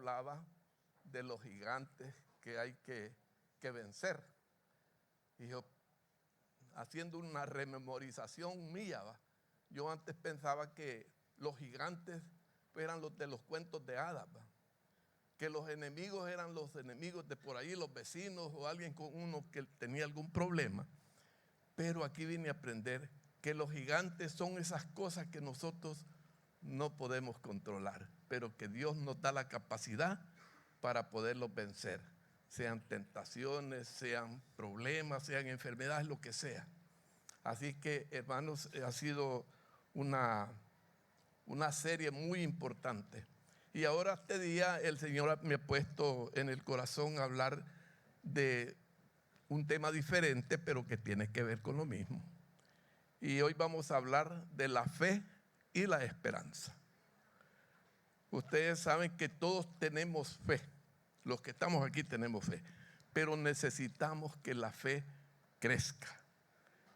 hablaba de los gigantes que hay que vencer. Y yo, haciendo una rememorización mía, yo antes pensaba que los gigantes eran los de los cuentos de hadas, que los enemigos eran los enemigos de por ahí, los vecinos o alguien con uno que tenía algún problema. Pero aquí vine a aprender que los gigantes son esas cosas que nosotros no podemos controlar, pero que Dios nos da la capacidad para poderlos vencer, sean tentaciones, sean problemas, sean enfermedades, lo que sea. Así que, hermanos, ha sido una serie muy importante. Y ahora este día el Señor me ha puesto en el corazón a hablar de un tema diferente, pero que tiene que ver con lo mismo. Y hoy vamos a hablar de la fe y la esperanza. Ustedes saben que todos tenemos fe. Los que estamos aquí tenemos fe. Pero necesitamos que la fe crezca.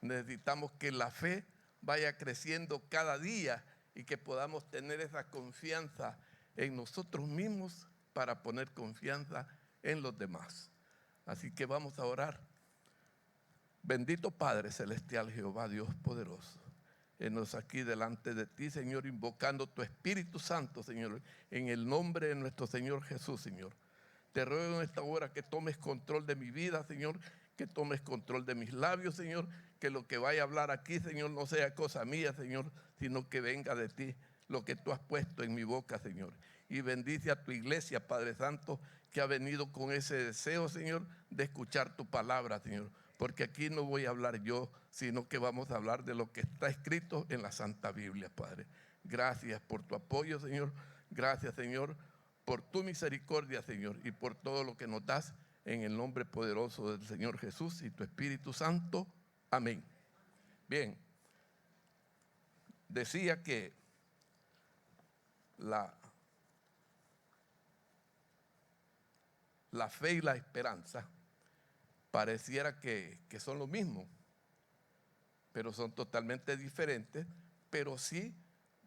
Necesitamos que la fe vaya creciendo cada día y que podamos tener esa confianza en nosotros mismos para poner confianza en los demás. Así que vamos a orar. Bendito Padre Celestial, Jehová Dios poderoso, enos aquí delante de ti, Señor, invocando tu Espíritu Santo, Señor, en el nombre de nuestro Señor Jesús, Señor. Te ruego en esta hora que tomes control de mi vida, Señor, que tomes control de mis labios, Señor, que lo que vaya a hablar aquí, Señor, no sea cosa mía, Señor, sino que venga de ti, lo que tú has puesto en mi boca, Señor. Y bendice a tu iglesia, Padre Santo, que ha venido con ese deseo, Señor, de escuchar tu palabra, Señor. Porque aquí no voy a hablar yo, sino que vamos a hablar de lo que está escrito en la Santa Biblia, Padre. Gracias por tu apoyo, Señor. Gracias, Señor, por tu misericordia, Señor, y por todo lo que nos das en el nombre poderoso del Señor Jesús y tu Espíritu Santo. Amén. Bien, decía que la fe y la esperanza pareciera que son lo mismo, pero son totalmente diferentes, pero sí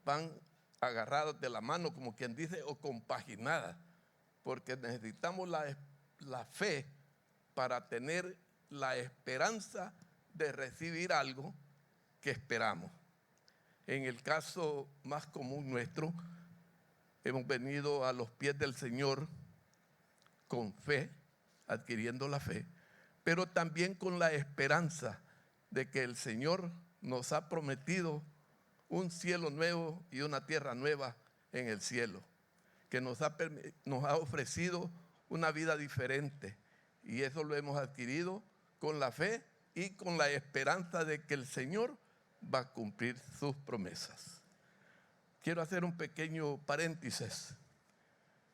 van agarradas de la mano, como quien dice, o compaginadas, porque necesitamos la fe para tener la esperanza de recibir algo que esperamos. En el caso más común nuestro, hemos venido a los pies del Señor con fe, adquiriendo la fe, pero también con la esperanza de que el Señor nos ha prometido un cielo nuevo y una tierra nueva en el cielo, que nos ha ofrecido una vida diferente, y eso lo hemos adquirido con la fe y con la esperanza de que el Señor va a cumplir sus promesas. Quiero hacer un pequeño paréntesis.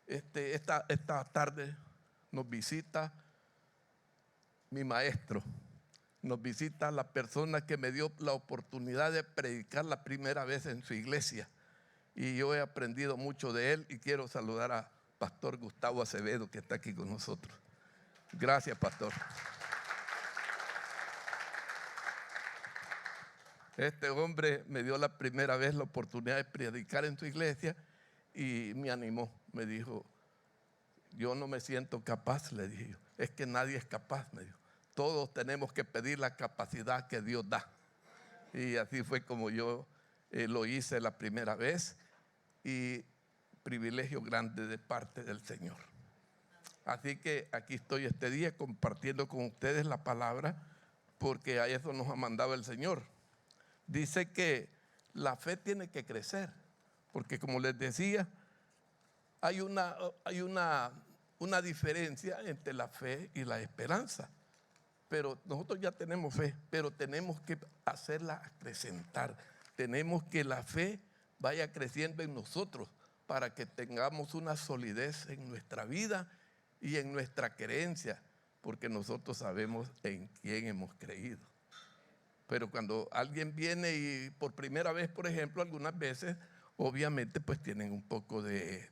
Esta tarde nos visita mi maestro, nos visita la persona que me dio la oportunidad de predicar la primera vez en su iglesia, y yo he aprendido mucho de él, y quiero saludar a Pastor Gustavo Acevedo, que está aquí con nosotros. Gracias, pastor. Este hombre me dio la primera vez la oportunidad de predicar en su iglesia y me animó, me dijo: yo no me siento capaz, le dije yo. Es que nadie es capaz, me dijo. Todos tenemos que pedir la capacidad que Dios da. Y así fue como yo lo hice la primera vez, y privilegio grande de parte del Señor. Así que aquí estoy este día compartiendo con ustedes la palabra, porque a eso nos ha mandado el Señor. Dice que la fe tiene que crecer, porque como les decía, hay una diferencia entre la fe y la esperanza. Pero nosotros ya tenemos fe, pero tenemos que hacerla acrecentar. Tenemos que la fe vaya creciendo en nosotros para que tengamos una solidez en nuestra vida y en nuestra creencia, porque nosotros sabemos en quién hemos creído. Pero cuando alguien viene y por primera vez, por ejemplo, algunas veces, obviamente pues tienen un poco de,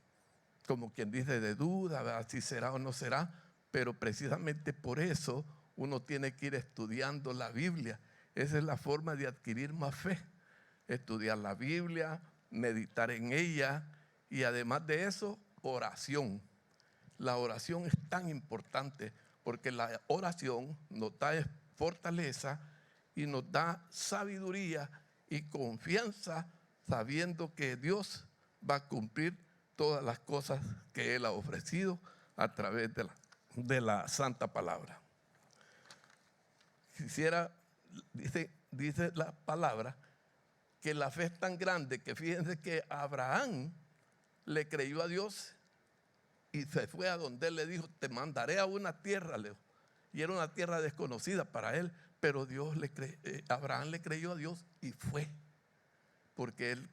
como quien dice, de duda, ¿verdad? Si será o no será, pero precisamente por eso uno tiene que ir estudiando la Biblia. Esa es la forma de adquirir más fe, estudiar la Biblia, meditar en ella, y además de eso, oración. La oración es tan importante porque la oración nos da fortaleza y nos da sabiduría y confianza sabiendo que Dios va a cumplir todas las cosas que Él ha ofrecido a través de la santa palabra. Dice la palabra que la fe es tan grande que fíjense que Abraham le creyó a Dios y se fue a donde él le dijo, te mandaré a una tierra, Leo. Y era una tierra desconocida para él, pero Abraham le creyó a Dios y fue, porque él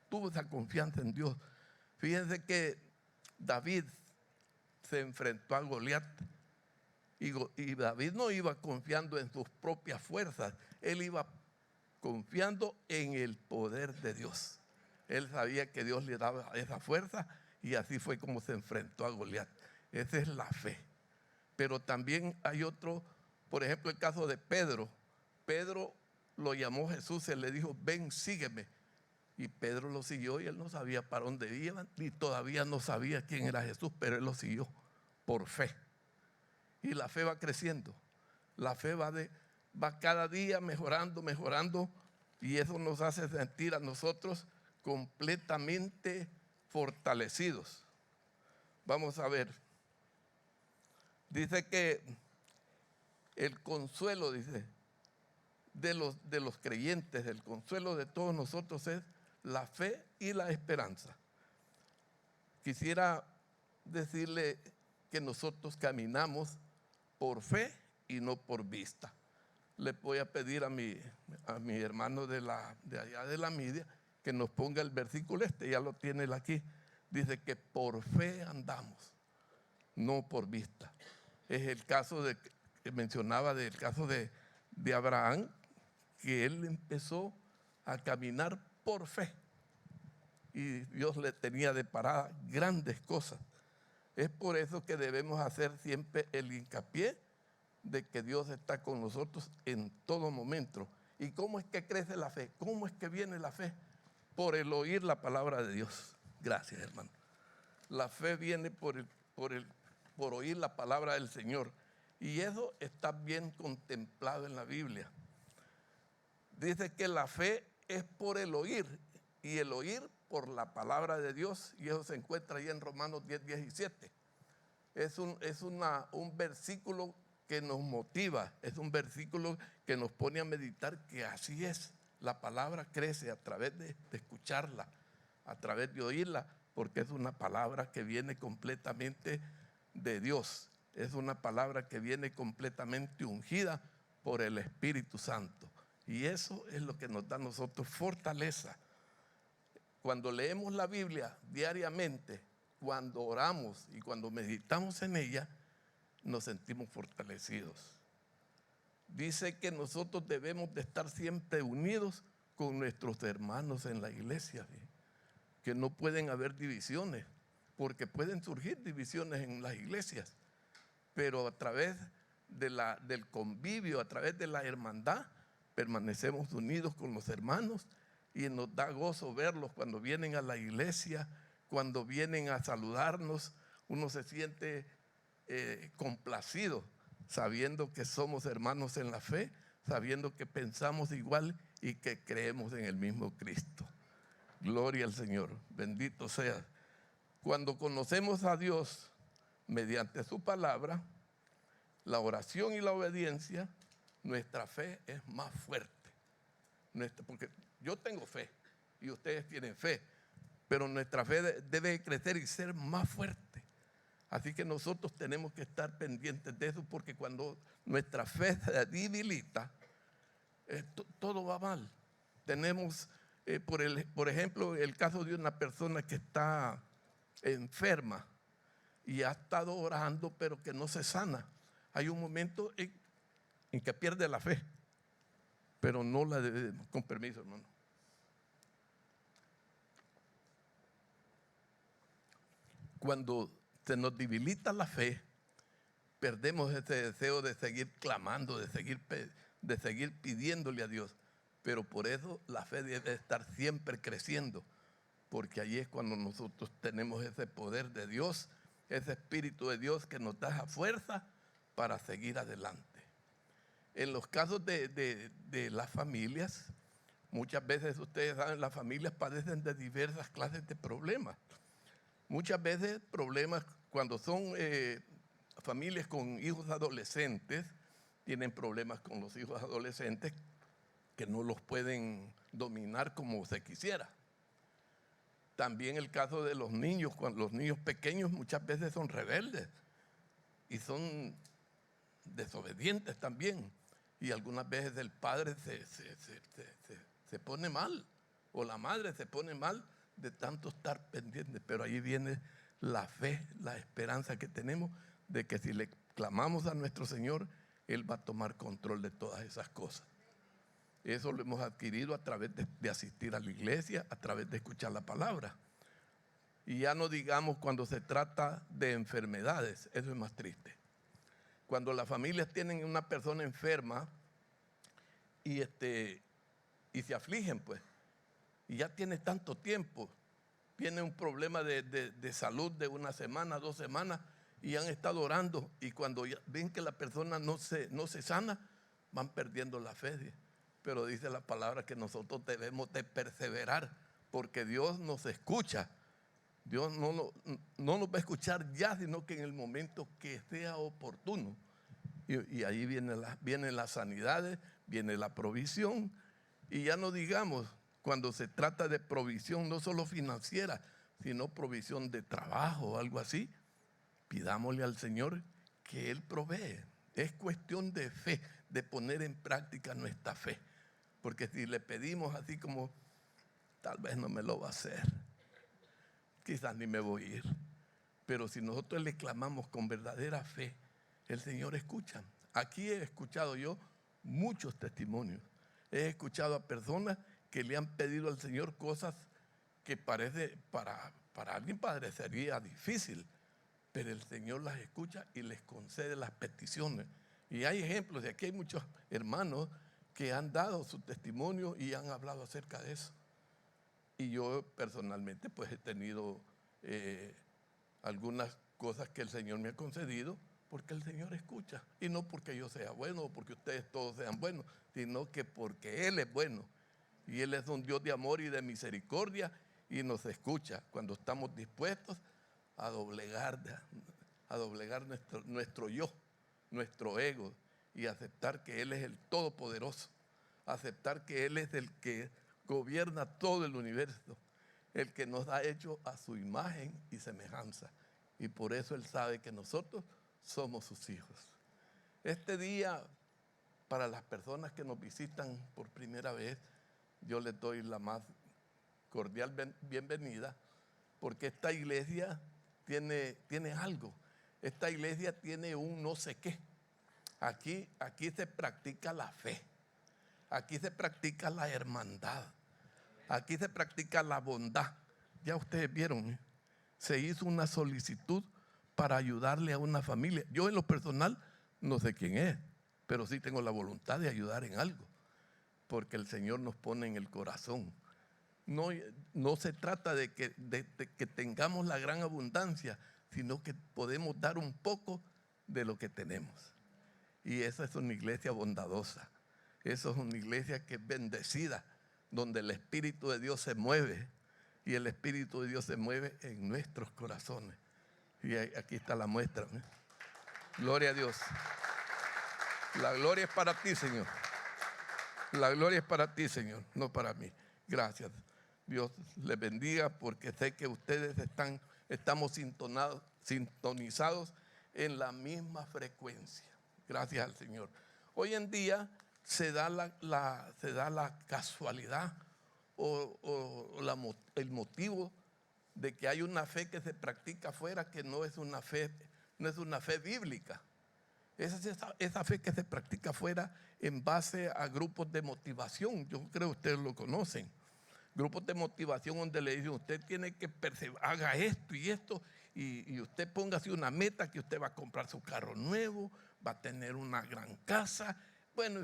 tuvo esa confianza en Dios. Fíjense que David se enfrentó a Goliat y David no iba confiando en sus propias fuerzas, él iba confiando en el poder de Dios. Él sabía que Dios le daba esa fuerza y así fue como se enfrentó a Goliat. Esa es la fe. Pero también hay otro, por ejemplo, el caso de Pedro. Pedro lo llamó Jesús y le dijo, ven, sígueme. Y Pedro lo siguió y él no sabía para dónde iban, ni todavía no sabía quién era Jesús, pero él lo siguió por fe. Y la fe va creciendo. La fe va cada día mejorando, mejorando, y eso nos hace sentir a nosotros completamente fortalecidos. Vamos a ver. Dice que el consuelo, dice, de los creyentes, el consuelo de todos nosotros es la fe y la esperanza. Quisiera decirle que nosotros caminamos por fe y no por vista. Le voy a pedir a mi hermano de allá de la media que nos ponga el versículo ya lo tiene él aquí. Dice que por fe andamos, no por vista. Es el caso que mencionaba del caso de Abraham, que él empezó a caminar por fe y Dios le tenía de parada grandes cosas. Es por eso que debemos hacer siempre el hincapié de que Dios está con nosotros en todo momento. ¿Y cómo es que crece la fe? ¿Cómo es que viene la fe? Por el oír la palabra de Dios. Gracias, hermano. La fe viene por oír la palabra del Señor. Y eso está bien contemplado en la Biblia. Dice que la fe es por el oír, y el oír por la palabra de Dios, y eso se encuentra ahí en Romanos 10:17. Es un versículo que nos motiva, es un versículo que nos pone a meditar que así es. La palabra crece a través de escucharla, a través de oírla, porque es una palabra que viene completamente de Dios. Es una palabra que viene completamente ungida por el Espíritu Santo. Y eso es lo que nos da a nosotros fortaleza. Cuando leemos la Biblia diariamente, cuando oramos y cuando meditamos en ella, nos sentimos fortalecidos. Dice que nosotros debemos de estar siempre unidos con nuestros hermanos en la iglesia, ¿sí? Que no pueden haber divisiones, porque pueden surgir divisiones en las iglesias, pero a través del convivio, a través de la hermandad, permanecemos unidos con los hermanos y nos da gozo verlos cuando vienen a la iglesia, cuando vienen a saludarnos. Uno se siente complacido sabiendo que somos hermanos en la fe, sabiendo que pensamos igual y que creemos en el mismo Cristo. Gloria al Señor, bendito sea. Cuando conocemos a Dios mediante su palabra, la oración y la obediencia, nuestra fe es más fuerte. Porque yo tengo fe y ustedes tienen fe, pero nuestra fe debe crecer y ser más fuerte. Así que nosotros tenemos que estar pendientes de eso, porque cuando nuestra fe se debilita, todo va mal. Tenemos, por ejemplo, el caso de una persona que está enferma y ha estado orando, pero que no se sana. Hay un momento en que pierde la fe, pero no la debemos. Con permiso, hermano. Cuando se nos debilita la fe, perdemos ese deseo de seguir clamando, de seguir pidiéndole a Dios. Pero por eso la fe debe estar siempre creciendo, porque ahí es cuando nosotros tenemos ese poder de Dios ese Espíritu de Dios que nos da esa fuerza para seguir adelante. En los casos de las familias, muchas veces ustedes saben, las familias padecen de diversas clases de problemas. Muchas veces problemas cuando son familias con hijos adolescentes, tienen problemas con los hijos adolescentes que no los pueden dominar como se quisiera. También el caso de los niños, cuando los niños pequeños muchas veces son rebeldes y son desobedientes también. Y algunas veces el padre se pone mal, o la madre se pone mal de tanto estar pendiente. Pero ahí viene la fe, la esperanza que tenemos de que si le clamamos a nuestro Señor, Él va a tomar control de todas esas cosas. Eso lo hemos adquirido a través de asistir a la iglesia, a través de escuchar la palabra. Y ya no digamos cuando se trata de enfermedades, eso es más triste. Cuando las familias tienen una persona enferma y se afligen, pues, y ya tiene tanto tiempo, tiene un problema de salud de una semana, 2 semanas, y han estado orando, y cuando ven que la persona no se sana, van perdiendo la fe. Pero dice la palabra que nosotros debemos de perseverar, porque Dios nos escucha. Dios no nos va a escuchar ya, sino que en el momento que sea oportuno. Y ahí vienen las sanidades, viene la provisión. Y ya no digamos, cuando se trata de provisión, no solo financiera, sino provisión de trabajo o algo así, pidámosle al Señor que Él provee. Es cuestión de fe, de poner en práctica nuestra fe. Porque si le pedimos así como, tal vez no me lo va a hacer, quizás ni me voy a ir. Pero si nosotros le clamamos con verdadera fe, el Señor escucha. Aquí he escuchado yo muchos testimonios. He escuchado a personas que le han pedido al Señor cosas que parece para alguien parecería difícil, pero el Señor las escucha y les concede las peticiones. Y hay ejemplos, y aquí hay muchos hermanos que han dado su testimonio y han hablado acerca de eso. Y yo personalmente pues he tenido algunas cosas que el Señor me ha concedido porque el Señor escucha. Y no porque yo sea bueno o porque ustedes todos sean buenos, sino que porque Él es bueno. Y Él es un Dios de amor y de misericordia y nos escucha cuando estamos dispuestos a doblegar nuestro yo, nuestro ego, y aceptar que Él es el Todopoderoso, aceptar que Él es el que gobierna todo el universo, el que nos ha hecho a su imagen y semejanza. Y por eso Él sabe que nosotros somos sus hijos. Este día, para las personas que nos visitan por primera vez, yo les doy la más cordial bienvenida, porque esta iglesia tiene algo. Esta iglesia tiene un no sé qué. Aquí se practica la fe. Aquí se practica la hermandad. Aquí se practica la bondad. Ya ustedes vieron, se hizo una solicitud para ayudarle a una familia. Yo en lo personal no sé quién es, pero sí tengo la voluntad de ayudar en algo, porque el Señor nos pone en el corazón. No se trata de que tengamos la gran abundancia, sino que podemos dar un poco de lo que tenemos. Y esa es una iglesia bondadosa. Esa es una iglesia que es bendecida, donde el Espíritu de Dios se mueve. Y el Espíritu de Dios se mueve en nuestros corazones. Y aquí está la muestra, ¿eh? Gloria a Dios. La gloria es para ti, Señor. La gloria es para ti, Señor, no para mí. Gracias. Dios les bendiga, porque sé que ustedes estamos sintonizados en la misma frecuencia. Gracias al Señor. Hoy en día se da la casualidad el motivo de que hay una fe que se practica afuera que no es una fe bíblica. Esa fe que se practica afuera en base a grupos de motivación. Yo creo que ustedes lo conocen. Grupos de motivación donde le dicen, usted tiene que haga esto y esto, y usted póngase una meta que usted va a comprar su carro nuevo, va a tener una gran casa, bueno,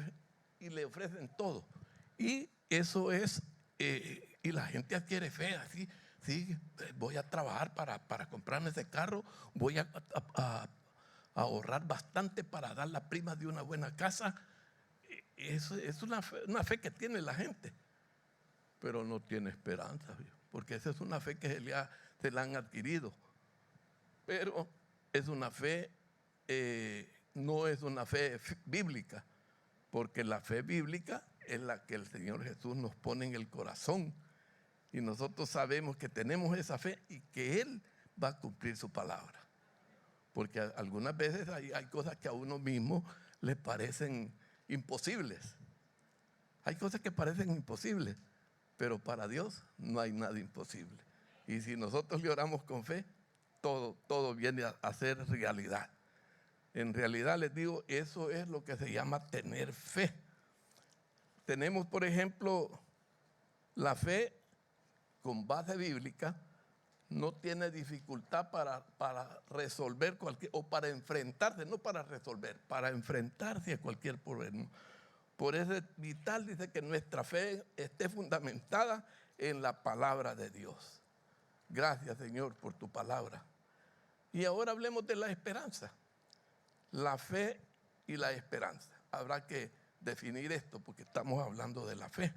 y le ofrecen todo. Y eso es, y la gente adquiere fe así, sí, voy a trabajar para comprarme ese carro, voy a ahorrar bastante para dar la prima de una buena casa. Eso es una fe que tiene la gente, pero no tiene esperanza, porque esa es una fe que se la han adquirido. Pero es una fe, no es una fe bíblica, porque la fe bíblica es la que el Señor Jesús nos pone en el corazón. Y nosotros sabemos que tenemos esa fe y que Él va a cumplir su palabra. Porque algunas veces hay cosas que a uno mismo le parecen imposibles. Hay cosas que parecen imposibles, pero para Dios no hay nada imposible. Y si nosotros le oramos con fe, todo viene a ser realidad. En realidad les digo, eso es lo que se llama tener fe. Tenemos, por ejemplo, la fe con base bíblica, no tiene dificultad para resolver o para enfrentarse, no para resolver, para enfrentarse a cualquier problema. Por eso es vital, dice, que nuestra fe esté fundamentada en la palabra de Dios. Gracias, Señor, por tu palabra. Y ahora hablemos de la esperanza. La fe y la esperanza. Habrá que definir esto porque estamos hablando de la fe.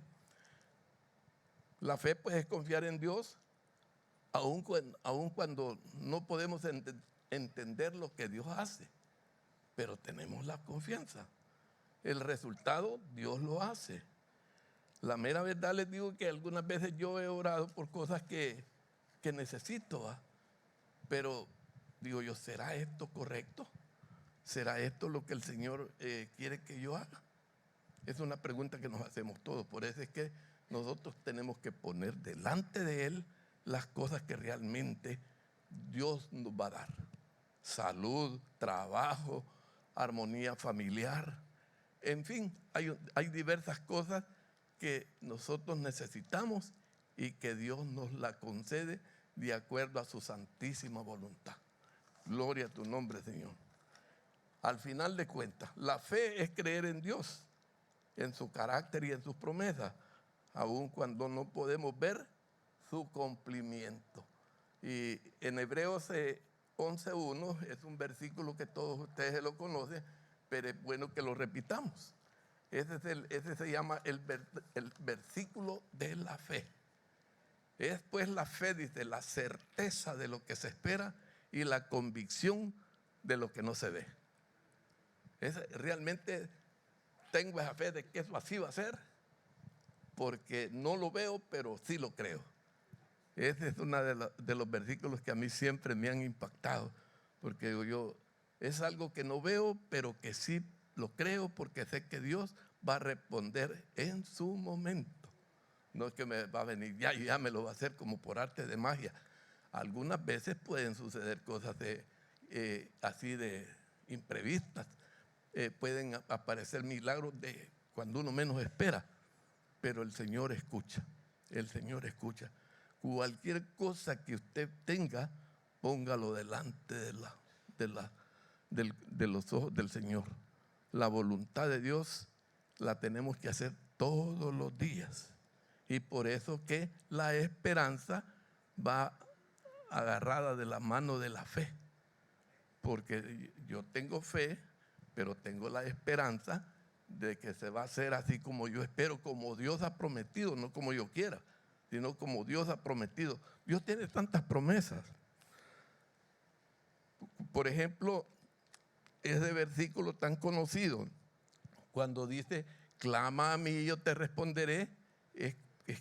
La fe, pues, es confiar en Dios, aun cuando no podemos entender lo que Dios hace, pero tenemos la confianza. El resultado, Dios lo hace. La mera verdad les digo que algunas veces yo he orado por cosas que necesito, pero digo yo, ¿será esto correcto? ¿Será esto lo que el Señor quiere que yo haga? Es una pregunta que nos hacemos todos. Por eso es que nosotros tenemos que poner delante de Él las cosas que realmente Dios nos va a dar. Salud, trabajo, armonía familiar. En fin, hay diversas cosas que nosotros necesitamos y que Dios nos la concede de acuerdo a su santísima voluntad. Gloria a tu nombre, Señor. Al final de cuentas, la fe es creer en Dios, en su carácter y en sus promesas, aun cuando no podemos ver su cumplimiento. Y en Hebreos 11:1 es un versículo que todos ustedes lo conocen, pero es bueno que lo repitamos. Ese se llama el versículo de la fe. Es pues la fe, dice, la certeza de lo que se espera y la convicción de lo que no se ve. Realmente tengo esa fe de que eso así va a ser, porque no lo veo, pero sí lo creo. Ese es uno de los versículos que a mí siempre me han impactado, porque yo es algo que no veo, pero que sí lo creo, porque sé que Dios va a responder en su momento. No es que me va a venir ya me lo va a hacer como por arte de magia. Algunas veces pueden suceder cosas así de imprevistas. Pueden aparecer milagros de cuando uno menos espera, pero el Señor escucha. El Señor escucha. Cualquier cosa que usted tenga, póngalo delante de los ojos del Señor. La voluntad de Dios la tenemos que hacer todos los días. Y por eso que la esperanza va agarrada de la mano de la fe. Porque yo tengo fe, pero tengo la esperanza de que se va a hacer así como yo espero, como Dios ha prometido, no como yo quiera, sino como Dios ha prometido. Dios tiene tantas promesas. Por ejemplo, ese versículo tan conocido, cuando dice, clama a mí y yo te responderé, es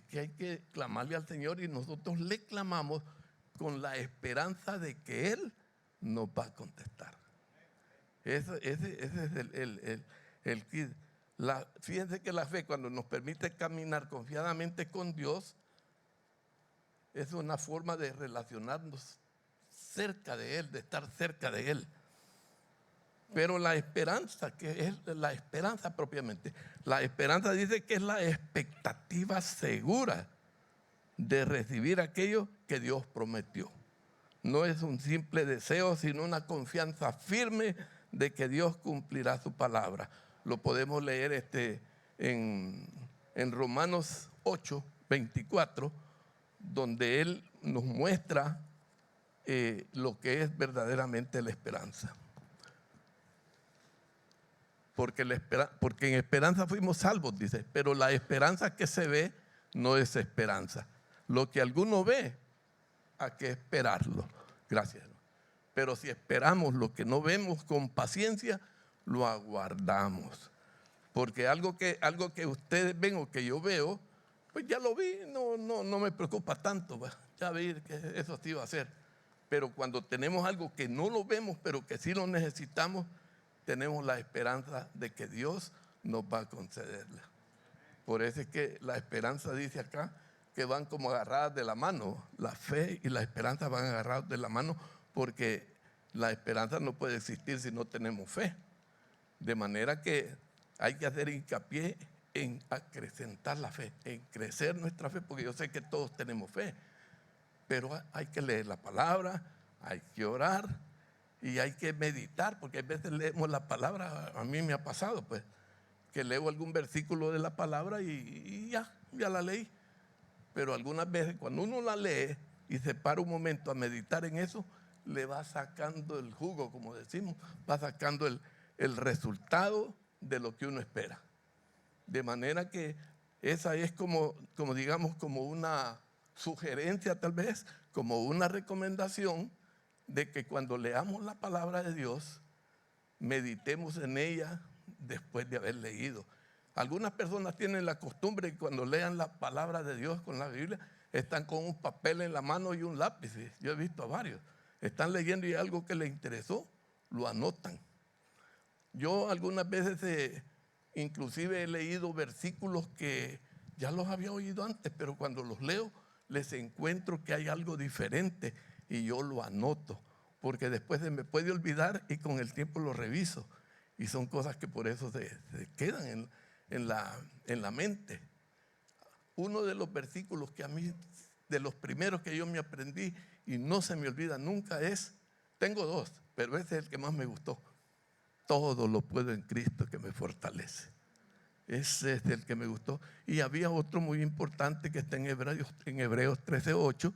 que hay que clamarle al Señor y nosotros le clamamos con la esperanza de que Él nos va a contestar. Ese es el kit. Fíjense que la fe, cuando nos permite caminar confiadamente con Dios, es una forma de relacionarnos cerca de Él, de estar cerca de Él. Pero la esperanza, que es la esperanza propiamente, la esperanza dice que es la expectativa segura de recibir aquello que Dios prometió. No es un simple deseo, sino una confianza firme de que Dios cumplirá su palabra. Lo podemos leer en Romanos 8:24, donde Él nos muestra lo que es verdaderamente la esperanza. Porque en esperanza fuimos salvos, dice, pero la esperanza que se ve no es esperanza. Lo que alguno ve, hay que esperarlo. Gracias. Pero si esperamos lo que no vemos con paciencia, lo aguardamos. Porque algo que ustedes ven o que yo veo, pues ya lo vi, no me preocupa tanto. Ya vi que eso sí va a ser. Pero cuando tenemos algo que no lo vemos, pero que sí lo necesitamos, tenemos la esperanza de que Dios nos va a concederla. Por eso es que la esperanza dice acá que van como agarradas de la mano. La fe y la esperanza van agarradas de la mano, porque la esperanza no puede existir si no tenemos fe. De manera que hay que hacer hincapié en acrecentar la fe, en crecer nuestra fe, porque yo sé que todos tenemos fe, pero hay que leer la palabra, hay que orar y hay que meditar, porque a veces leemos la palabra. A mí me ha pasado, pues, que leo algún versículo de la palabra y ya la leí. Pero algunas veces cuando uno la lee y se para un momento a meditar en eso, le va sacando el jugo, como decimos, va sacando el resultado de lo que uno espera. De manera que esa es como digamos, como una sugerencia tal vez, como una recomendación de que cuando leamos la palabra de Dios, meditemos en ella después de haber leído. Algunas personas tienen la costumbre que cuando lean la palabra de Dios con la Biblia, están con un papel en la mano y un lápiz. Yo he visto a varios. Están leyendo y algo que les interesó, lo anotan. Yo algunas veces inclusive he leído versículos que ya los había oído antes, pero cuando los leo les encuentro que hay algo diferente y yo lo anoto, porque después se me puede olvidar y con el tiempo lo reviso. Y son cosas que por eso se quedan en la mente. Uno de los versículos que a mí, de los primeros que yo me aprendí y no se me olvida nunca tengo dos, pero ese es el que más me gustó. Todo lo puedo en Cristo que me fortalece. Ese es el que me gustó. Y había otro muy importante que está en Hebreos 13:8,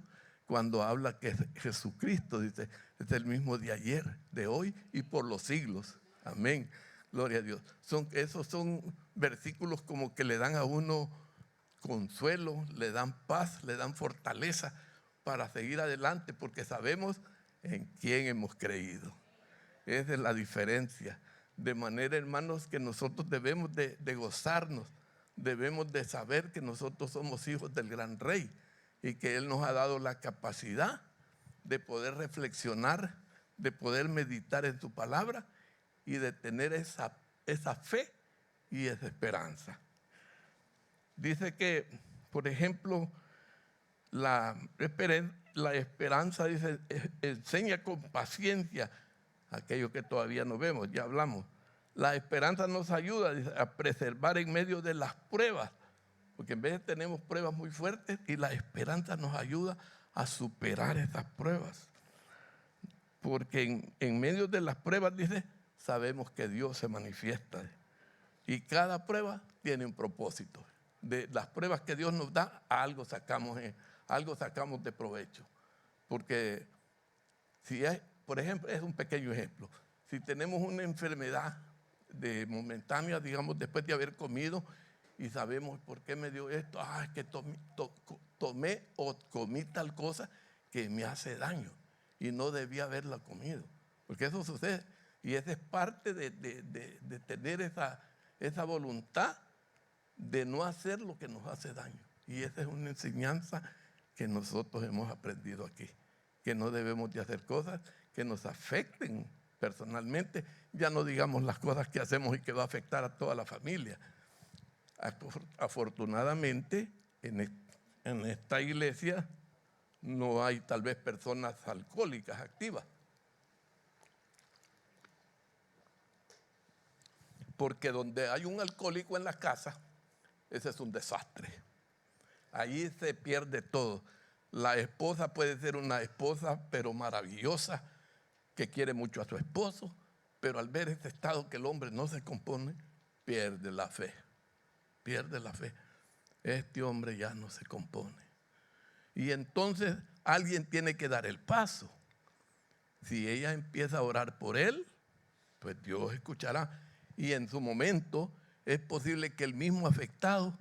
cuando habla que Jesucristo, dice, es el mismo de ayer, de hoy y por los siglos. Amén. Gloria a Dios. Esos son versículos como que le dan a uno consuelo, le dan paz, le dan fortaleza para seguir adelante, porque sabemos en quién hemos creído. Esa es la diferencia. De manera, hermanos, que nosotros debemos de gozarnos, debemos de saber que nosotros somos hijos del gran Rey y que Él nos ha dado la capacidad de poder reflexionar, de poder meditar en su palabra y de tener esa fe y esa esperanza. Dice que, por ejemplo, la esperanza, dice, enseña con paciencia aquello que todavía no vemos, ya hablamos. La esperanza nos ayuda, dice, a preservar en medio de las pruebas, porque en vez tenemos pruebas muy fuertes y la esperanza nos ayuda a superar esas pruebas. Porque en medio de las pruebas, dice, sabemos que Dios se manifiesta. Y cada prueba tiene un propósito. De las pruebas que Dios nos da, algo sacamos de provecho. Porque si hay, por ejemplo, es un pequeño ejemplo. Si tenemos una enfermedad momentánea, digamos, después de haber comido y sabemos por qué me dio esto, es que tomé o comí tal cosa que me hace daño y no debía haberla comido. Porque eso sucede. Y esa es parte de tener esa voluntad de no hacer lo que nos hace daño. Y esa es una enseñanza que nosotros hemos aprendido aquí, que no debemos de hacer cosas que nos afecten personalmente, ya no digamos las cosas que hacemos y que va a afectar a toda la familia. Afortunadamente, en esta iglesia no hay tal vez personas alcohólicas activas, porque donde hay un alcohólico en la casa, ese es un desastre. Ahí se pierde todo. La esposa puede ser una esposa, pero maravillosa, que quiere mucho a su esposo, pero al ver ese estado que el hombre no se compone, pierde la fe. Pierde la fe. Este hombre ya no se compone. Y entonces alguien tiene que dar el paso. Si ella empieza a orar por él, pues Dios escuchará. Y en su momento es posible que el mismo afectado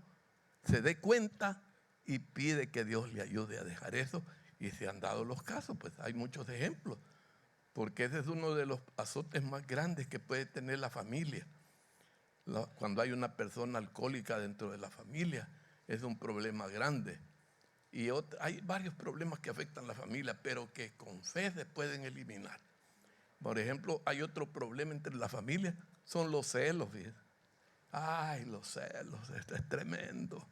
se dé cuenta y pide que Dios le ayude a dejar eso. Y se han dado los casos, pues hay muchos ejemplos. Porque ese es uno de los azotes más grandes que puede tener la familia. Cuando hay una persona alcohólica dentro de la familia, es un problema grande. Y hay varios problemas que afectan a la familia, pero que con fe se pueden eliminar. Por ejemplo, hay otro problema entre la familia, son los celos. Fíjense. Ay, los celos, esto es tremendo.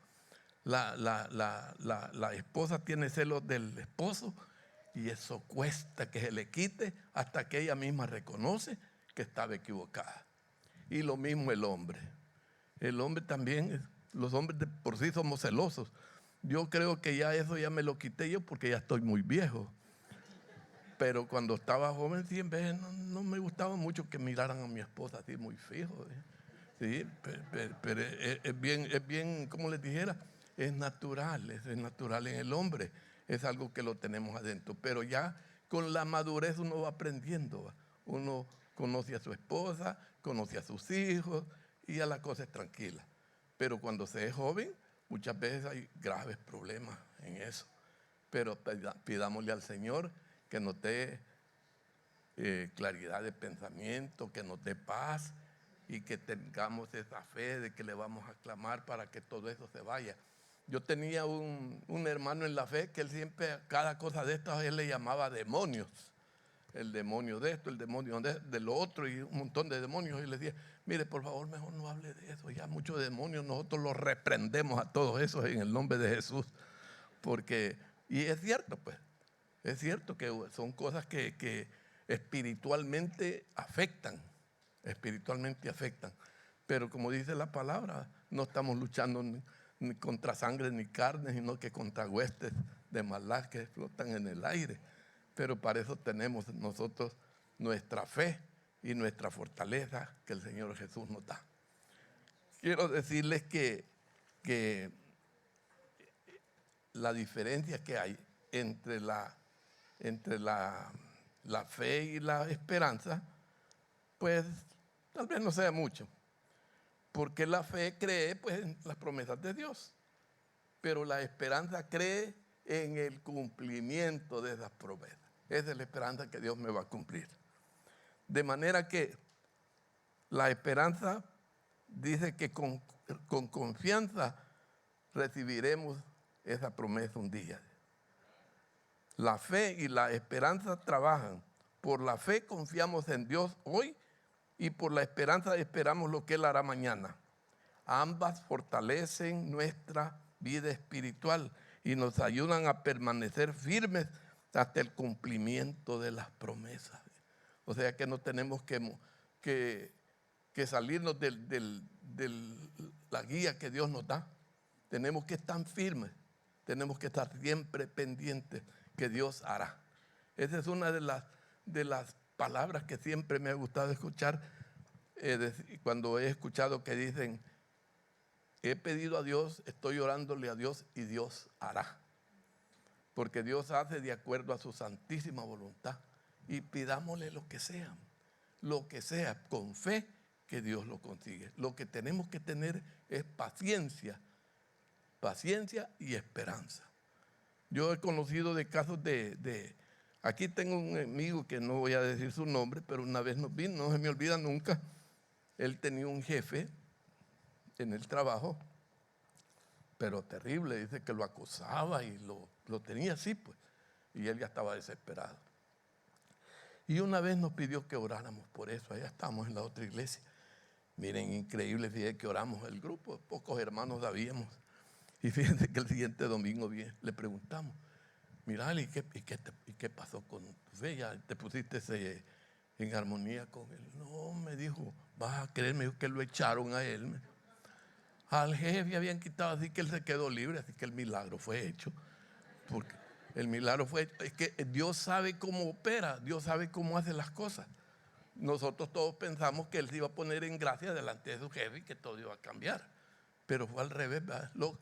La esposa tiene celos del esposo y eso cuesta que se le quite hasta que ella misma reconoce que estaba equivocada. Y lo mismo el hombre. El hombre también, los hombres de por sí somos celosos. Yo creo que ya eso ya me lo quité yo porque ya estoy muy viejo. Pero cuando estaba joven siempre no me gustaba mucho que miraran a mi esposa así muy fijo. Sí, pero es bien, como les dijera, es natural en el hombre. Es algo que lo tenemos adentro. Pero ya con la madurez uno va aprendiendo. ¿Va? Uno conoce a su esposa, conoce a sus hijos y ya la cosa es tranquila. Pero cuando se es joven, muchas veces hay graves problemas en eso. Pero pidámosle al Señor que nos dé claridad de pensamiento, que nos dé paz y que tengamos esa fe de que le vamos a clamar para que todo eso se vaya. Yo tenía un hermano en la fe que él siempre, cada cosa de estas, él le llamaba demonios. El demonio de esto, el demonio de lo otro y un montón de demonios. Y le decía, mire, por favor, mejor no hable de eso. Ya muchos demonios, nosotros los reprendemos a todos esos en el nombre de Jesús. Porque, y es cierto, pues, es cierto que son cosas que espiritualmente afectan. Pero como dice la palabra, no estamos luchando ni contra sangre ni carne, sino que contra huestes de maldad que flotan en el aire. Pero para eso tenemos nosotros nuestra fe y nuestra fortaleza que el Señor Jesús nos da. Quiero decirles que la diferencia que hay entre la fe y la esperanza, pues tal vez no sea mucho. Porque la fe cree pues, en las promesas de Dios, pero la esperanza cree en el cumplimiento de esas promesas. Esa es la esperanza que Dios me va a cumplir. De manera que la esperanza dice que con confianza recibiremos esa promesa un día. La fe y la esperanza trabajan. Por la fe confiamos en Dios hoy y por la esperanza esperamos lo que Él hará mañana. Ambas fortalecen nuestra vida espiritual y nos ayudan a permanecer firmes hasta el cumplimiento de las promesas. O sea que no tenemos que salirnos de la guía que Dios nos da. Tenemos que estar firmes, tenemos que estar siempre pendientes que Dios hará. Esa es una de las palabras que siempre me ha gustado escuchar cuando he escuchado que dicen, he pedido a Dios, estoy orándole a Dios y Dios hará. Porque Dios hace de acuerdo a su santísima voluntad. Y pidámosle lo que sea, con fe que Dios lo consigue. Lo que tenemos que tener es paciencia y esperanza. Yo he conocido de casos aquí tengo un amigo que no voy a decir su nombre, pero una vez nos vino, no se me olvida nunca. Él tenía un jefe en el trabajo, pero terrible, dice que lo acosaba y lo tenía así, pues, y él ya estaba desesperado. Y una vez nos pidió que oráramos por eso, allá estamos en la otra iglesia. Miren, increíble, fíjense que oramos el grupo, pocos hermanos habíamos. Y fíjense que el siguiente domingo le preguntamos, mira, ¿y qué pasó con tu fe? ¿Ya te pusiste en armonía con él? No, me dijo, vas a creer, me dijo que lo echaron a él. Al jefe habían quitado, así que él se quedó libre, así que el milagro fue hecho. Porque el milagro fue hecho. Es que Dios sabe cómo opera, Dios sabe cómo hace las cosas. Nosotros todos pensamos que él se iba a poner en gracia delante de su jefe y que todo iba a cambiar. Pero fue al revés,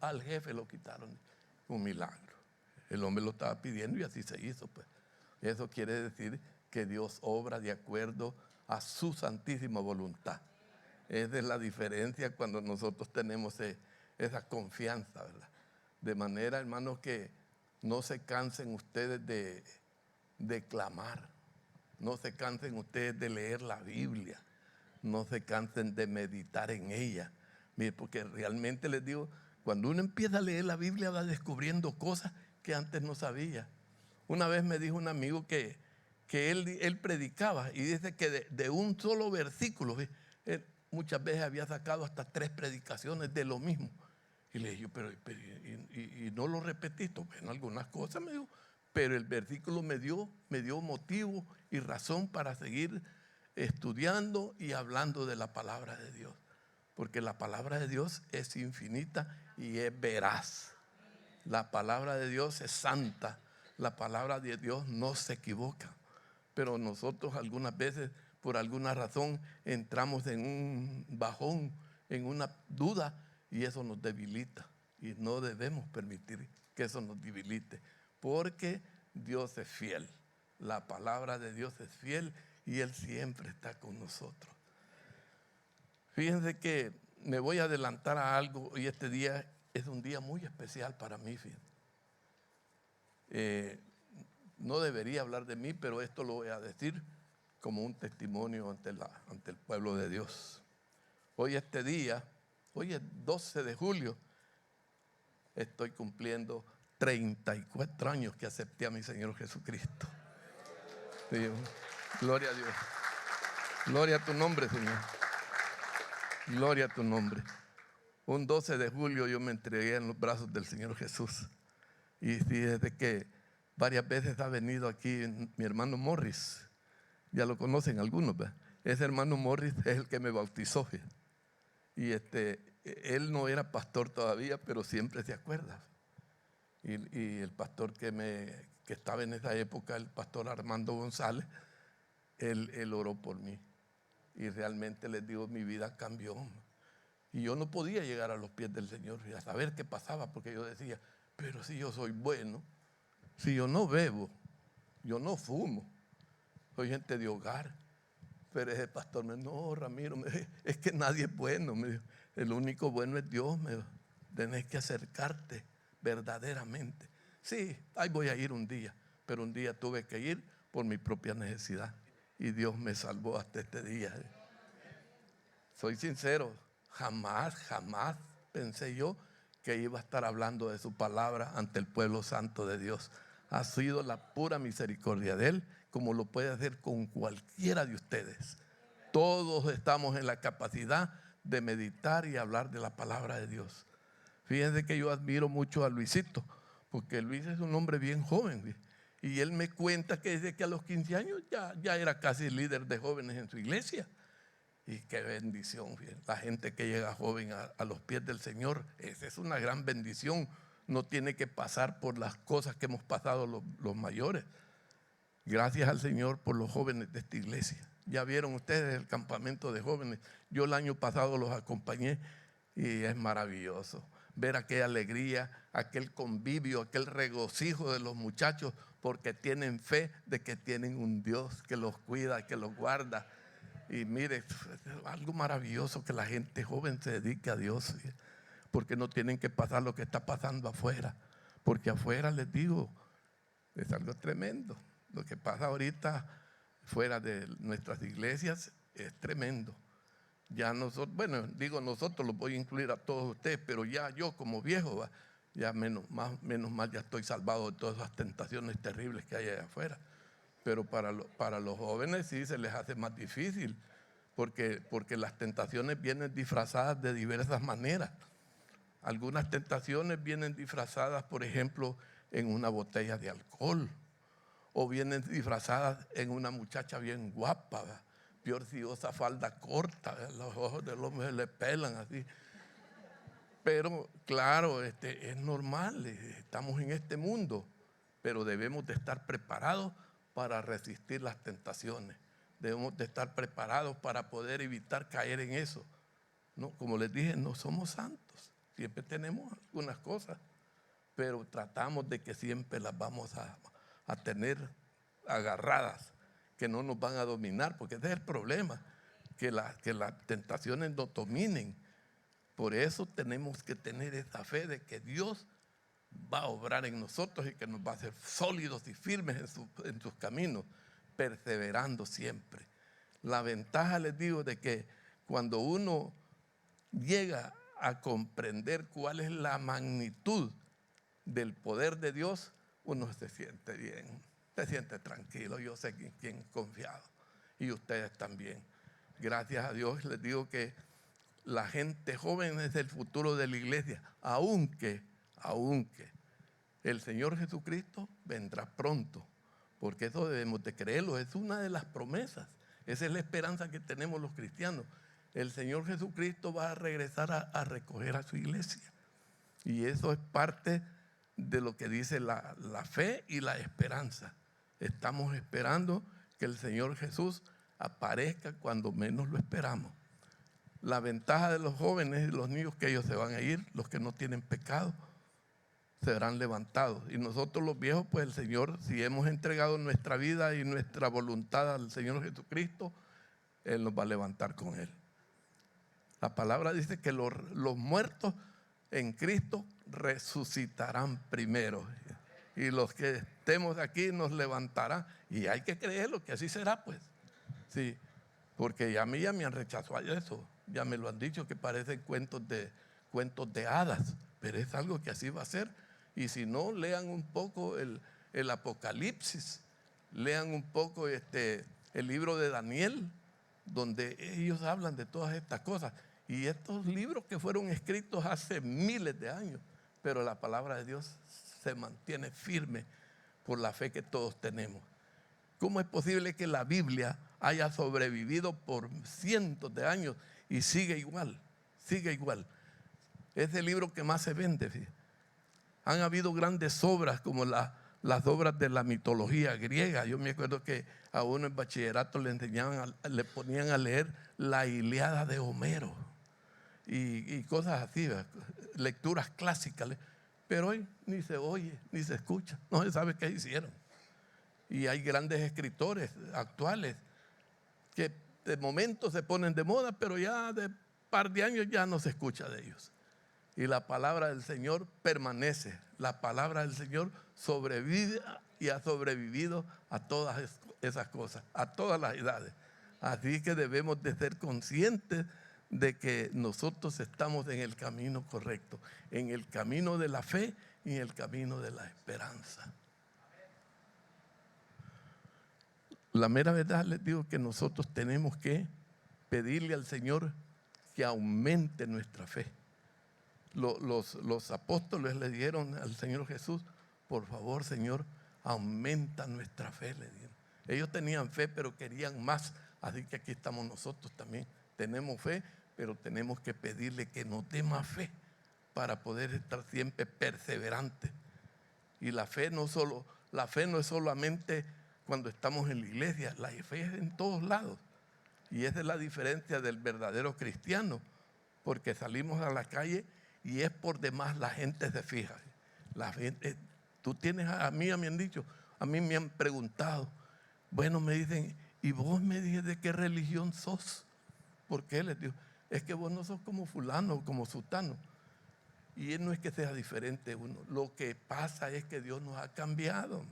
al jefe lo quitaron, un milagro. El hombre lo estaba pidiendo y así se hizo, pues. Eso quiere decir que Dios obra de acuerdo a su santísima voluntad. Esa es la diferencia cuando nosotros tenemos esa confianza, ¿verdad? De manera, hermanos, que no se cansen ustedes de clamar, no se cansen ustedes de leer la Biblia, no se cansen de meditar en ella. Mire, porque realmente les digo, cuando uno empieza a leer la Biblia va descubriendo cosas que antes no sabía. Una vez me dijo un amigo que él predicaba y dice que de un solo versículo, él muchas veces había sacado hasta 3 predicaciones de lo mismo. Y le dije yo, pero no lo repetiste. Bueno, algunas cosas me dijo, pero el versículo me dio motivo y razón para seguir estudiando y hablando de la palabra de Dios. Porque la palabra de Dios es infinita y es veraz. La palabra de Dios es santa. La palabra de Dios no se equivoca. Pero nosotros algunas veces, por alguna razón, entramos en un bajón, en una duda, y eso nos debilita. Y no debemos permitir que eso nos debilite, porque Dios es fiel. La palabra de Dios es fiel y Él siempre está con nosotros. Fíjense que me voy a adelantar a algo y este día es un día muy especial para mí. No debería hablar de mí, pero esto lo voy a decir como un testimonio ante el pueblo de Dios. Hoy este día, hoy es 12 de julio, estoy cumpliendo 34 años que acepté a mi Señor Jesucristo. Sí, gloria a Dios. Gloria a tu nombre, Señor. Gloria a tu nombre. Un 12 de julio yo me entregué en los brazos del Señor Jesús. Y desde que varias veces ha venido aquí mi hermano Morris, ya lo conocen algunos, ¿verdad? Ese hermano Morris es el que me bautizó. Y él no era pastor todavía, pero siempre se acuerda. Y el pastor que estaba en esa época, el pastor Armando González, él oró por mí. Y realmente les digo, mi vida cambió. Y yo no podía llegar a los pies del Señor y a saber qué pasaba, porque yo decía, pero si yo soy bueno, si yo no bebo, yo no fumo, soy gente de hogar. Pero ese pastor me dijo, no, Ramiro, es que nadie es bueno. Me dijo, el único bueno es Dios. Me dijo, tenés que acercarte verdaderamente. Sí, ahí voy a ir un día, pero un día tuve que ir por mi propia necesidad. Y Dios me salvó hasta este día. Soy sincero, jamás pensé yo que iba a estar hablando de su palabra ante el pueblo santo de Dios. Ha sido la pura misericordia de Él, como lo puede hacer con cualquiera de ustedes. Todos estamos en la capacidad de meditar y hablar de la palabra de Dios. Fíjense que yo admiro mucho a Luisito, porque Luis es un hombre bien joven. Y él me cuenta que desde que a los 15 años ya era casi líder de jóvenes en su iglesia. Y qué bendición, la gente que llega joven a los pies del Señor, esa es una gran bendición. No tiene que pasar por las cosas que hemos pasado los mayores. Gracias al Señor por los jóvenes de esta iglesia. Ya vieron ustedes el campamento de jóvenes. Yo el año pasado los acompañé y es maravilloso ver aquella alegría, aquel convivio, aquel regocijo de los muchachos, porque tienen fe de que tienen un Dios que los cuida, que los guarda. Y mire, es algo maravilloso que la gente joven se dedique a Dios, porque no tienen que pasar lo que está pasando afuera, porque afuera, les digo, es algo tremendo. Lo que pasa ahorita fuera de nuestras iglesias es tremendo. Ya nosotros, bueno, digo nosotros, los voy a incluir a todos ustedes, pero ya yo como viejo, ya menos mal ya estoy salvado de todas esas tentaciones terribles que hay allá afuera. Pero para los jóvenes sí se les hace más difícil, porque las tentaciones vienen disfrazadas de diversas maneras. Algunas tentaciones vienen disfrazadas, por ejemplo, en una botella de alcohol, o vienen disfrazadas en una muchacha bien guapa, ¿verdad? Peor si usa falda corta, ¿verdad? Los ojos del hombre se le pelan así. Pero claro, es normal, estamos en este mundo, pero debemos de estar preparados para resistir las tentaciones. Debemos de estar preparados para poder evitar caer en eso. No, como les dije, no somos santos. Siempre tenemos algunas cosas. pero tratamos de que siempre las vamos a tener agarradas, que no nos van a dominar, porque ese es el problema, que las tentaciones nos dominen. Por eso tenemos que tener esa fe de que Dios va a obrar en nosotros y que nos va a hacer sólidos y firmes en sus caminos, perseverando siempre. La ventaja, les digo, de que cuando uno llega a comprender cuál es la magnitud del poder de Dios, uno se siente bien, se siente tranquilo. Yo sé en quién he confiado y ustedes también. Gracias a Dios les digo que la gente joven es el futuro de la iglesia, aunque el Señor Jesucristo vendrá pronto, porque eso debemos de creerlo, es una de las promesas, esa es la esperanza que tenemos los cristianos. El Señor Jesucristo va a regresar a recoger a su iglesia, y eso es parte de lo que dice la fe y la esperanza. Estamos esperando que el Señor Jesús aparezca cuando menos lo esperamos. La ventaja de los jóvenes y los niños, que ellos se van a ir, los que no tienen pecado serán levantados. Y nosotros los viejos, pues el Señor, si hemos entregado nuestra vida y nuestra voluntad al Señor Jesucristo, Él nos va a levantar con Él. La palabra dice que los muertos en Cristo resucitarán primero. Y los que estemos aquí nos levantarán. Y hay que creerlo, que así será, pues. Sí, porque a mí ya me han rechazado eso. Ya me lo han dicho, que parecen cuentos de hadas, pero es algo que así va a ser. Y si no, lean un poco el Apocalipsis, lean un poco el libro de Daniel, donde ellos hablan de todas estas cosas. Y estos libros que fueron escritos hace miles de años, pero la palabra de Dios se mantiene firme por la fe que todos tenemos. ¿Cómo es posible que la Biblia haya sobrevivido por cientos de años y sigue igual? Sigue igual. Es el libro que más se vende. ¿Sí? Han habido grandes obras como las obras de la mitología griega. Yo me acuerdo que a uno en bachillerato le ponían a leer la Ilíada de Homero y cosas así, lecturas clásicas. Pero hoy ni se oye, ni se escucha, no se sabe qué hicieron. Y hay grandes escritores actuales que de momento se ponen de moda, pero ya de par de años ya no se escucha de ellos. Y la palabra del Señor permanece. La palabra del Señor sobrevive y ha sobrevivido a todas esas cosas, a todas las edades. Así que debemos de ser conscientes de que nosotros estamos en el camino correcto, en el camino de la fe y en el camino de la esperanza. La mera verdad les digo que nosotros tenemos que pedirle al Señor que aumente nuestra fe. Los apóstoles le dijeron al Señor Jesús: por favor, Señor, aumenta nuestra fe, le dijeron. Ellos tenían fe, pero querían más. Así que aquí estamos nosotros también. Tenemos fe, pero tenemos que pedirle que nos dé más fe para poder estar siempre perseverantes. Y la fe no es solamente cuando estamos en la iglesia, la fe es en todos lados. Y esa es la diferencia del verdadero cristiano, porque salimos a la calle y es por demás la gente se fija. La gente, tú tienes, a mí me han dicho, a mí me han preguntado, bueno, me dicen, ¿y vos me dices de qué religión sos? ¿Por qué? Les digo, es que vos no sos como fulano, como sutano. Y no es que sea diferente uno, lo que pasa es que Dios nos ha cambiado.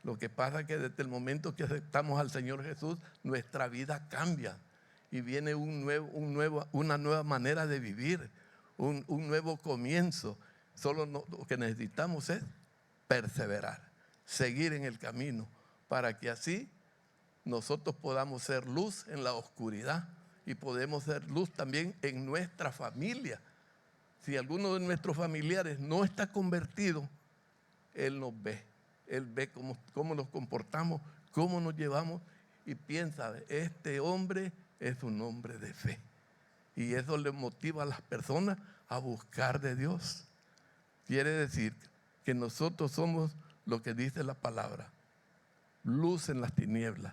Lo que pasa es que desde el momento que aceptamos al Señor Jesús, nuestra vida cambia y viene una nueva manera de vivir, un nuevo comienzo. Solo lo que necesitamos es perseverar, seguir en el camino, para que así nosotros podamos ser luz en la oscuridad y podemos ser luz también en nuestra familia. Si alguno de nuestros familiares no está convertido, Él nos ve. Él ve cómo nos comportamos, cómo nos llevamos y piensa, este hombre es un hombre de fe. Y eso le motiva a las personas a buscar de Dios. Quiere decir que nosotros somos lo que dice la palabra, luz en las tinieblas,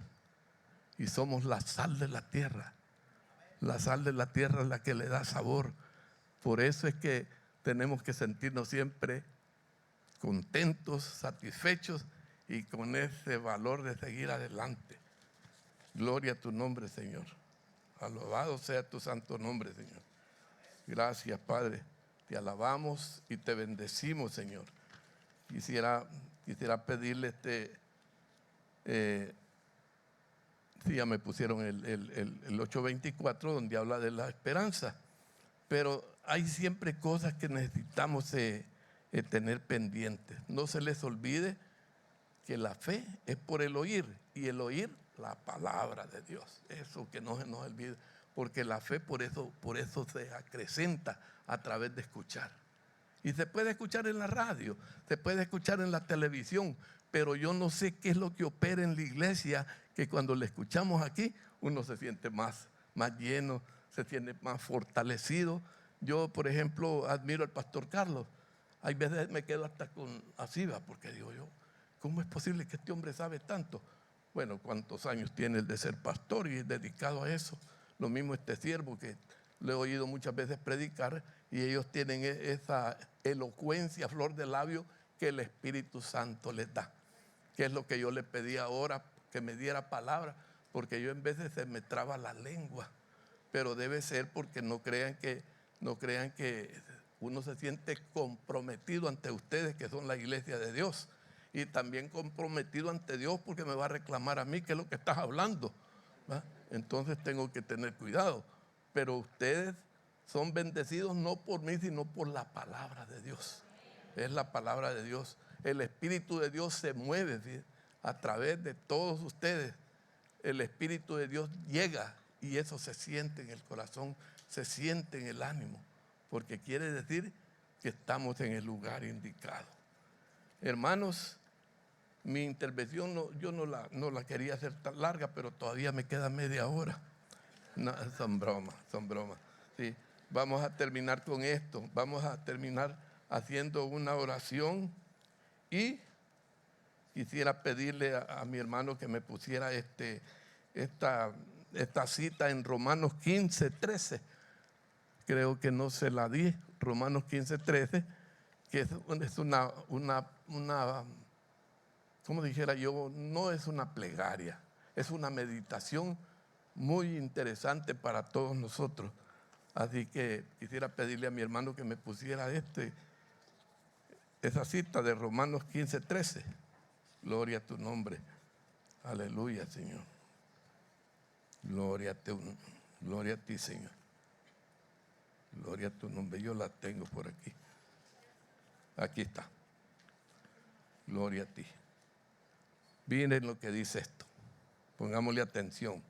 y somos la sal de la tierra. La sal de la tierra es la que le da sabor. Por eso es que tenemos que sentirnos siempre contentos, satisfechos y con ese valor de seguir adelante. Gloria a tu nombre, Señor. Alabado sea tu santo nombre, Señor. Gracias, Padre. Te alabamos y te bendecimos, Señor. Quisiera pedirle sí, ya me pusieron el 8:24, donde habla de la esperanza. Pero hay siempre cosas que necesitamos tener pendientes. No se les olvide que la fe es por el oír, y el oír la palabra de Dios. Eso que no se nos olvide, porque la fe por eso se acrecenta a través de escuchar. Y se puede escuchar en la radio, se puede escuchar en la televisión, pero yo no sé qué es lo que opera en la iglesia, que cuando le escuchamos aquí, uno se siente más lleno, se siente más fortalecido. Yo, por ejemplo, admiro al pastor Carlos. Hay veces me quedo hasta así, porque digo yo, ¿cómo es posible que este hombre sabe tanto? Bueno, ¿cuántos años tiene el de ser pastor y dedicado a eso? Lo mismo este siervo, que le he oído muchas veces predicar, y ellos tienen esa elocuencia, flor de labio, que el Espíritu Santo les da. Que es lo que yo le pedí ahora, que me diera palabra, porque yo en veces se me traba la lengua. Pero debe ser porque no crean que uno se siente comprometido ante ustedes, que son la iglesia de Dios, y también comprometido ante Dios, porque me va a reclamar a mí qué es lo que estás hablando, ¿va? Entonces tengo que tener cuidado. Pero ustedes son bendecidos no por mí, sino por la palabra de Dios. Es la palabra de Dios. El Espíritu de Dios se mueve, ¿sí?, a través de todos ustedes. El Espíritu de Dios llega, y eso se siente en el corazón, se siente en el ánimo, porque quiere decir que estamos en el lugar indicado. Hermanos, mi intervención yo no la quería hacer tan larga, pero todavía me queda media hora. No, son bromas. Sí, vamos a terminar con esto. Vamos a terminar haciendo una oración, y quisiera pedirle a mi hermano que me pusiera esta cita en Romanos 15:13. Creo que no se la di. Romanos 15:13, que es una, como dijera yo, no es una plegaria, es una meditación muy interesante para todos nosotros. Así que quisiera pedirle a mi hermano que me pusiera esa cita de Romanos 15:13. Gloria a tu nombre. Aleluya, Señor. Gloria a ti, Señor. Gloria a tu nombre. Yo la tengo por aquí. Aquí está. Gloria a ti. Miren lo que dice esto. Pongámosle atención.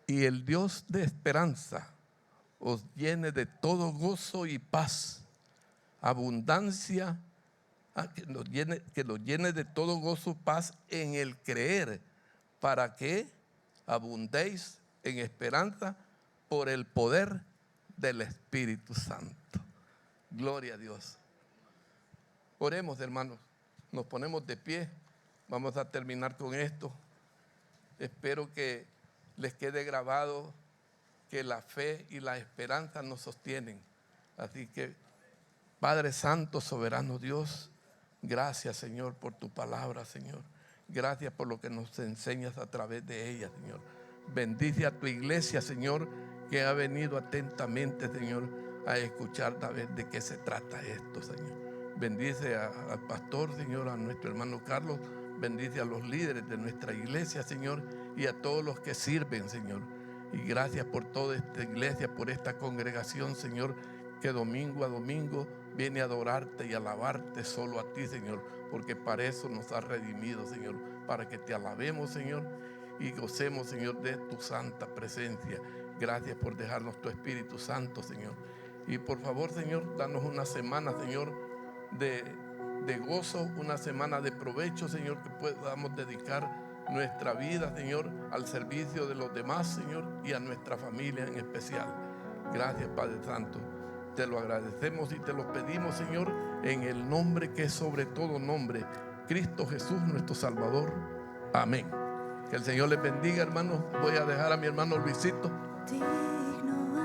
Y el Dios de esperanza os llene de todo gozo y paz, abundancia, que nos llene de todo gozo, paz en el creer, para que abundéis en esperanza por el poder del Espíritu Santo. Gloria a Dios. Oremos, hermanos. Nos ponemos de pie. Vamos a terminar con esto. Espero que les quede grabado que la fe y la esperanza nos sostienen. Así que, Padre Santo, soberano Dios, gracias, Señor, por tu palabra, Señor. Gracias por lo que nos enseñas a través de ella, Señor. Bendice a tu iglesia, Señor, que ha venido atentamente, Señor, a escuchar a ver de qué se trata esto, Señor. Bendice al pastor, Señor, a nuestro hermano Carlos. Bendice a los líderes de nuestra iglesia, Señor, y a todos los que sirven, Señor. Y gracias por toda esta iglesia, por esta congregación, Señor, que domingo a domingo viene a adorarte y alabarte solo a ti, Señor, porque para eso nos has redimido, Señor, para que te alabemos, Señor, y gocemos, Señor, de tu santa presencia. Gracias por dejarnos tu Espíritu Santo, Señor. Y por favor, Señor, danos una semana, Señor, de gozo, una semana de provecho, Señor, que podamos dedicar nuestra vida, Señor, al servicio de los demás, Señor, y a nuestra familia en especial. Gracias, Padre Santo. Te lo agradecemos y te lo pedimos, Señor, en el nombre que es sobre todo nombre, Cristo Jesús, nuestro Salvador. Amén. Que el Señor les bendiga, hermanos. Voy a dejar a mi hermano Luisito.